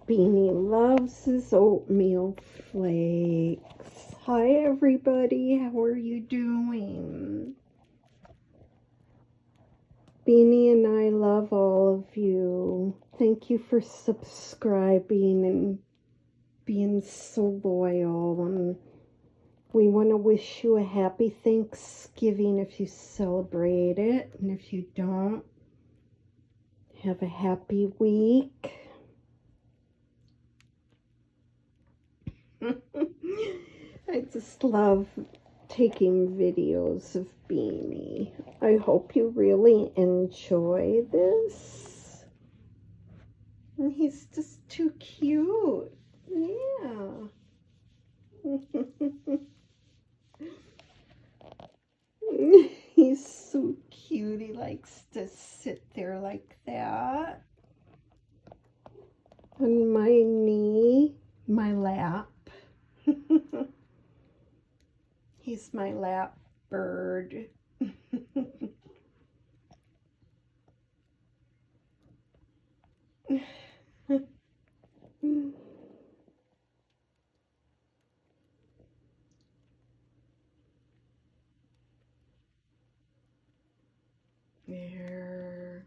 Beanie loves his oatmeal flakes. Hi everybody, how are you doing? Beanie and I love all of you. Thank you for subscribing and being so loyal. And we want to wish you a happy Thanksgiving if you celebrate it. And if you don't, have a happy week. I just love taking videos of Beanie. I hope you really enjoy this. And he's just too cute. Yeah. He's so cute. He likes to sit there like that. On my knee, my lap. He's my lap bird. There.